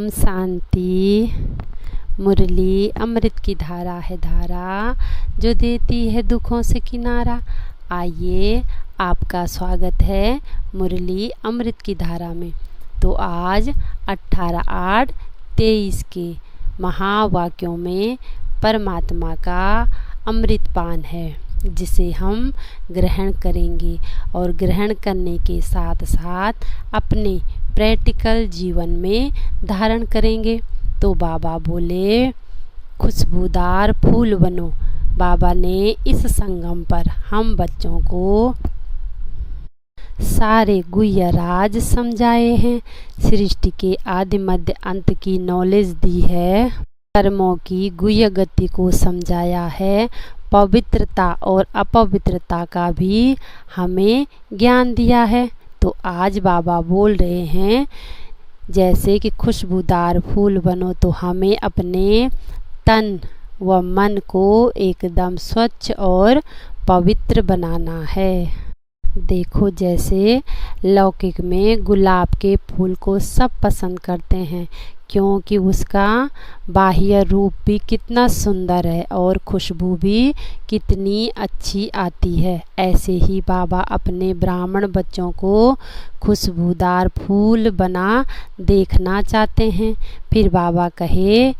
ओम शांति। मुरली अमृत की धारा है धारा, जो देती है दुखों से किनारा। आइए, आपका स्वागत है मुरली अमृत की धारा में। तो आज 18/8/23 के महावाक्यों में परमात्मा का अमृतपान है, जिसे हम ग्रहण करेंगे और ग्रहण करने के साथ साथ अपने प्रैक्टिकल जीवन में धारण करेंगे। तो बाबा बोले, खुशबूदार फूल बनो। बाबा ने इस संगम पर हम बच्चों को सारे गुह्य राज समझाए हैं, सृष्टि के आदि मध्य अंत की नॉलेज दी है, कर्मों की गुह्य गति को समझाया है, पवित्रता और अपवित्रता का भी हमें ज्ञान दिया है। तो आज बाबा बोल रहे हैं, जैसे कि खुशबूदार फूल बनो, तो हमें अपने तन व मन को एकदम स्वच्छ और पवित्र बनाना है। देखो, जैसे लौकिक में गुलाब के फूल को सब पसंद करते हैं, क्योंकि उसका बाह्य रूप भी कितना सुंदर है और खुशबू भी कितनी अच्छी आती है। ऐसे ही बाबा अपने ब्राह्मण बच्चों को खुशबूदार फूल बना देखना चाहते हैं। फिर बाबा कहे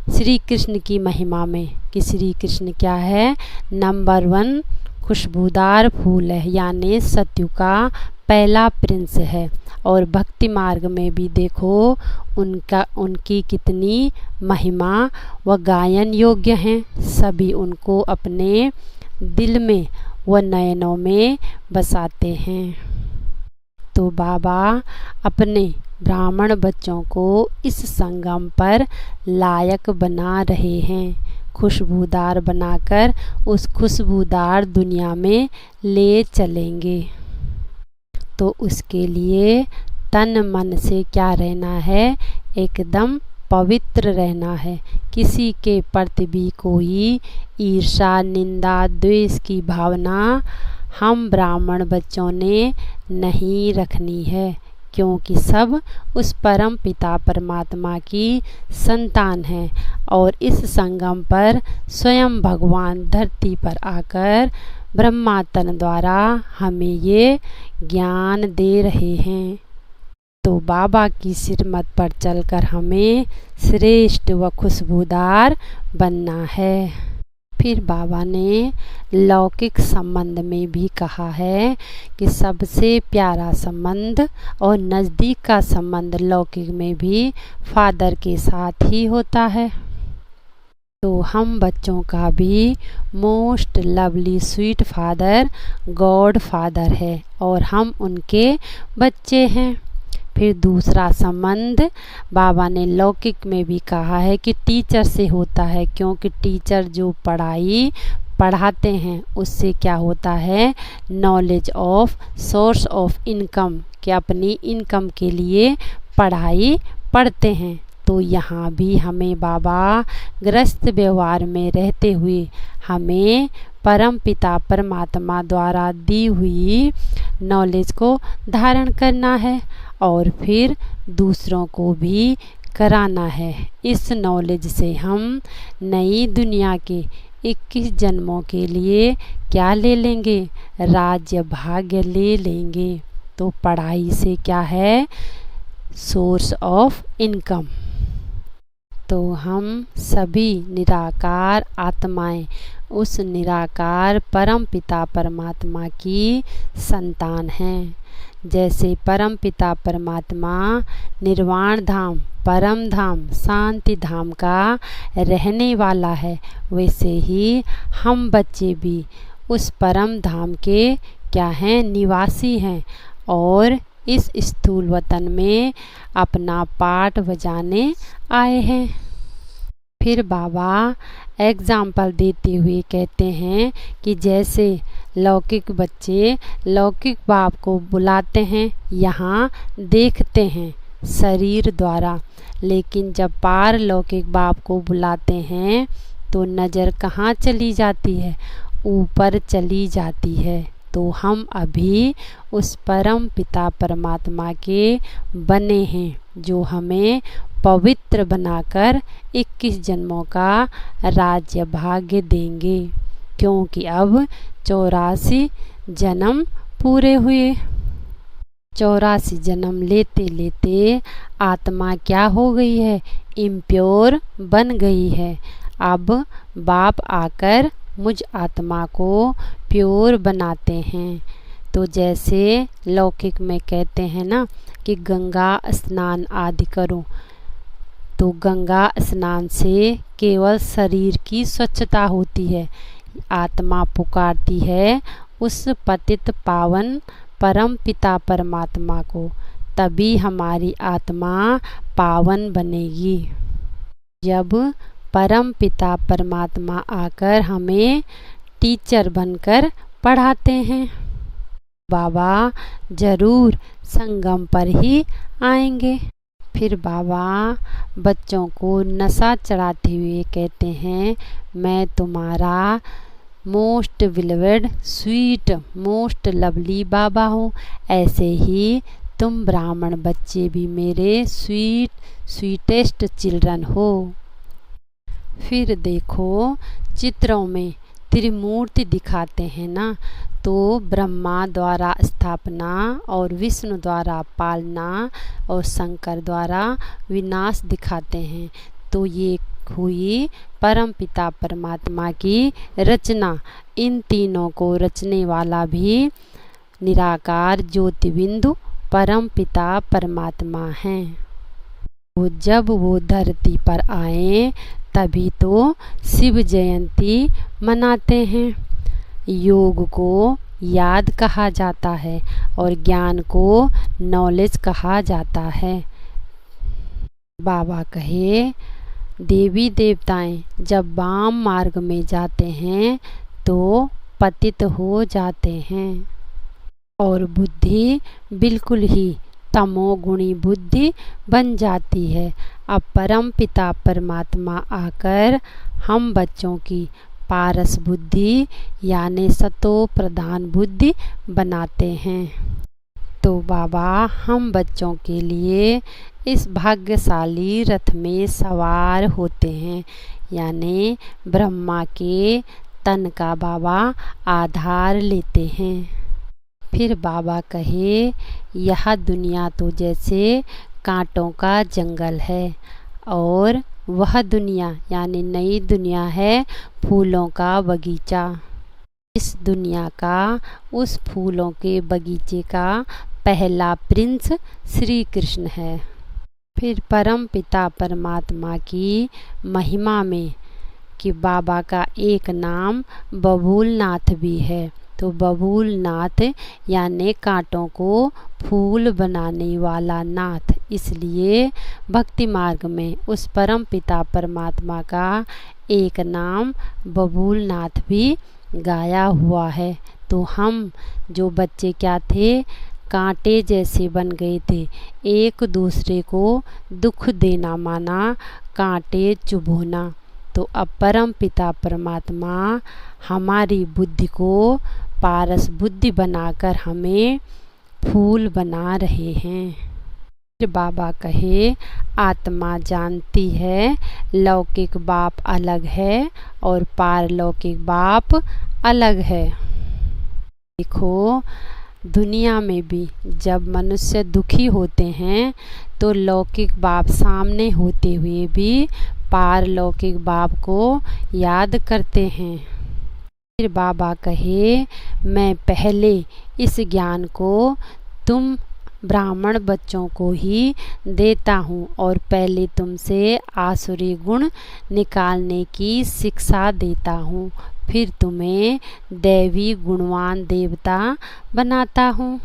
श्री कृष्ण की महिमा में कि श्री कृष्ण क्या है, नंबर 1 खुशबूदार फूल है, यानी सत्यु का पहला प्रिंस है। और भक्ति मार्ग में भी देखो उनकी कितनी महिमा व गायन योग्य हैं। सभी उनको अपने दिल में व नयनों में बसाते हैं। तो बाबा अपने ब्राह्मण बच्चों को इस संगम पर लायक बना रहे हैं, खुशबूदार बनाकर उस खुशबूदार दुनिया में ले चलेंगे। तो उसके लिए तन मन से क्या रहना है, एकदम पवित्र रहना है। किसी के प्रति भी कोई ईर्ष्या, निंदा, द्वेष की भावना हम ब्राह्मण बच्चों ने नहीं रखनी है, क्योंकि सब उस परम पिता परमात्मा की संतान हैं और इस संगम पर स्वयं भगवान धरती पर आकर ब्रह्मा तन द्वारा हमें ये ज्ञान दे रहे हैं। तो बाबा की श्रीमत पर चलकर हमें श्रेष्ठ व खुशबूदार बनना है। फिर बाबा ने लौकिक संबंध में भी कहा है कि सबसे प्यारा संबंध और नज़दीक का संबंध लौकिक में भी फादर के साथ ही होता है। तो हम बच्चों का भी most lovely sweet father God father है और हम उनके बच्चे हैं। फिर दूसरा संबंध बाबा ने लौकिक में भी कहा है कि टीचर से होता है, क्योंकि टीचर जो पढ़ाते हैं उससे क्या होता है, knowledge of source of income, कि अपनी इनकम के लिए पढ़ाई पढ़ते हैं। तो यहाँ भी हमें बाबा ग्रस्त व्यवहार में रहते हुए हमें परम पिता परमात्मा द्वारा दी हुई नॉलेज को धारण करना है और फिर दूसरों को भी कराना है। इस नॉलेज से हम नई दुनिया के 21 जन्मों के लिए क्या ले लेंगे, राज्य भाग्य ले लेंगे। तो पढ़ाई से क्या है, सोर्स ऑफ इनकम। तो हम सभी निराकार आत्माएं उस निराकार परम पिता परमात्मा की संतान हैं। जैसे परम पिता परमात्मा निर्वाण धाम, परम धाम, शांति धाम का रहने वाला है, वैसे ही हम बच्चे भी उस परम धाम के क्या हैं, निवासी हैं और इस स्थूल वतन में अपना पाठ बजाने आए हैं। फिर बाबा एग्जाम्पल देते हुए कहते हैं कि जैसे लौकिक बच्चे लौकिक बाप को बुलाते हैं, यहाँ देखते हैं शरीर द्वारा, लेकिन जब पारलौकिक बाप को बुलाते हैं तो नज़र कहाँ चली जाती है, ऊपर चली जाती है। तो हम अभी उस परम पिता परमात्मा के बने हैं जो हमें पवित्र बनाकर 21 जन्मों का राज्य भाग्य देंगे, क्योंकि अब 84 जन्म पूरे हुए। 84 जन्म लेते लेते आत्मा क्या हो गई है? इम्प्योर बन गई है। अब बाप आकर मुझ आत्मा को प्योर बनाते हैं। तो जैसे लौकिक में कहते हैं ना कि गंगा स्नान आदि करो, तो गंगा स्नान से केवल शरीर की स्वच्छता होती है। आत्मा पुकारती है उस पतित पावन परम पिता परमात्मा को, तभी हमारी आत्मा पावन बनेगी। जब परम पिता परमात्मा आकर हमें टीचर बनकर पढ़ाते हैं, बाबा जरूर संगम पर ही आएंगे। फिर बाबा बच्चों को नशा चढ़ाते हुए कहते हैं, मैं तुम्हारा most beloved sweet most lovely Baba हूँ, ऐसे ही तुम ब्राह्मण बच्चे भी मेरे स्वीटेस्ट चिल्ड्रन हो। फिर देखो चित्रों में त्रिमूर्ति दिखाते हैं ना, तो ब्रह्मा द्वारा स्थापना और विष्णु द्वारा पालना और शंकर द्वारा विनाश दिखाते हैं। तो ये हुई परम पिता परमात्मा की रचना। इन तीनों को रचने वाला भी निराकार ज्योतिबिंदु परम पिता परमात्मा हैं। तो जब वो धरती पर आए तभी तो शिव जयंती मनाते हैं। योग को याद कहा जाता है और ज्ञान को नॉलेज कहा जाता है। बाबा कहे देवी देवताएं जब वाम मार्ग में जाते हैं तो पतित हो जाते हैं और बुद्धि बिल्कुल ही तमोगुणी बुद्धि बन जाती है। अब परम पिता परमात्मा आकर हम बच्चों की पारस बुद्धि यानी सतो प्रधान बुद्धि बनाते हैं। तो बाबा हम बच्चों के लिए इस भाग्यशाली रथ में सवार होते हैं, यानी ब्रह्मा के तन का बाबा आधार लेते हैं। फिर बाबा कहे यह दुनिया तो जैसे कांटों का जंगल है और वह दुनिया यानी नई दुनिया है फूलों का बगीचा। इस दुनिया का उस फूलों के बगीचे का पहला प्रिंस श्री कृष्ण है। फिर परम पिता परमात्मा की महिमा में कि बाबा का एक नाम बबूलनाथ भी है। तो बबूलनाथ यानी कांटों को फूल बनाने वाला नाथ, इसलिए भक्ति मार्ग में उस परम पिता परमात्मा का एक नाम बबूलनाथ भी गाया हुआ है। तो हम जो बच्चे क्या थे, कांटे जैसे बन गए थे, एक दूसरे को दुख देना माना कांटे चुभोना। तो अब परम पिता परमात्मा हमारी बुद्धि को पारस बुद्धि बनाकर हमें फूल बना रहे हैं। फिर बाबा कहे आत्मा जानती है लौकिक बाप अलग है और पारलौकिक बाप अलग है। देखो दुनिया में भी जब मनुष्य दुखी होते हैं तो लौकिक बाप सामने होते हुए भी पारलौकिक बाप को याद करते हैं। फिर बाबा कहे मैं पहले इस ज्ञान को तुम ब्राह्मण बच्चों को ही देता हूँ और पहले तुमसे आसुरी गुण निकालने की शिक्षा देता हूँ, फिर तुम्हें दैवी गुणवान देवता बनाता हूँ।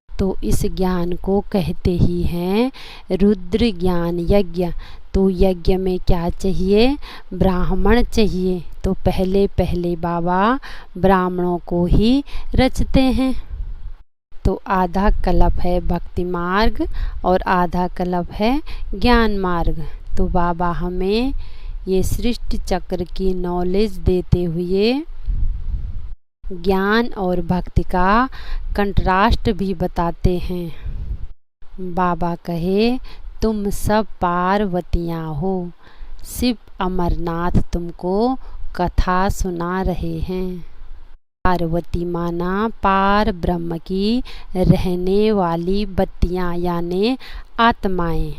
तो इस ज्ञान को कहते ही हैं रुद्र ज्ञान यज्ञ। तो यज्ञ में क्या चाहिए? ब्राह्मण चाहिए। तो पहले पहले बाबा ब्राह्मणों को ही रचते हैं। तो आधा कल्प है भक्ति मार्ग और आधा कल्प है ज्ञान मार्ग। तो बाबा हमें ये सृष्टि चक्र की नॉलेज देते हुए ज्ञान और भक्ति का कंट्रास्ट भी बताते हैं। बाबा कहे, तुम सब पार्वतियाँ हो, शिव अमरनाथ तुमको कथा सुना रहे हैं। पार्वती माना पार ब्रह्म की रहने वाली बत्तियाँ यानी आत्माएं।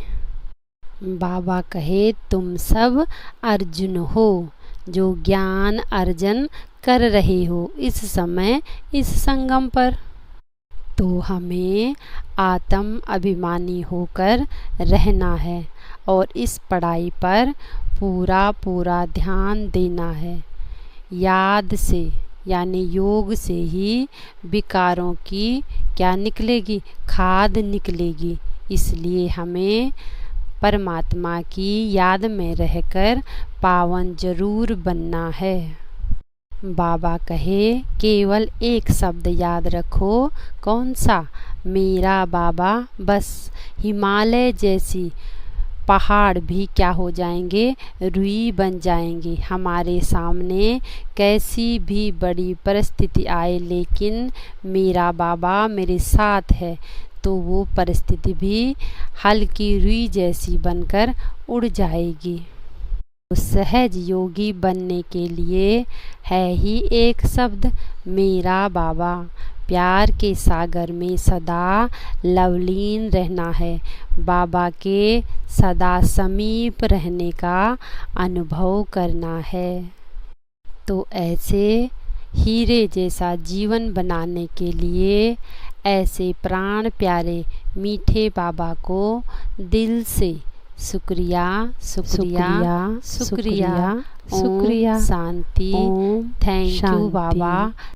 बाबा कहे, तुम सब अर्जुन हो जो ज्ञान अर्जन कर रहे हो इस समय इस संगम पर। तो हमें आत्म अभिमानी होकर रहना है और इस पढ़ाई पर पूरा ध्यान देना है। याद से यानी योग से ही विकारों की क्या निकलेगी, खाद निकलेगी। इसलिए हमें परमात्मा की याद में रहकर पावन जरूर बनना है। बाबा कहे, केवल एक शब्द याद रखो, कौन सा? मेरा बाबा। बस हिमालय जैसी पहाड़ भी क्या हो जाएंगे, रुई बन जाएंगे। हमारे सामने कैसी भी बड़ी परिस्थिति आए लेकिन मेरा बाबा मेरे साथ है तो वो परिस्थिति भी हल्की रुई जैसी बनकर उड़ जाएगी। तो सहज योगी बनने के लिए है ही एक शब्द, मेरा बाबा। प्यार के सागर में सदा लवलीन रहना है, बाबा के सदा समीप रहने का अनुभव करना है। तो ऐसे हीरे जैसा जीवन बनाने के लिए ऐसे प्राण प्यारे मीठे बाबा को दिल से शुक्रिया शुक्रिया शुक्रिया शुक्रिया। शांति। Thank you Baba.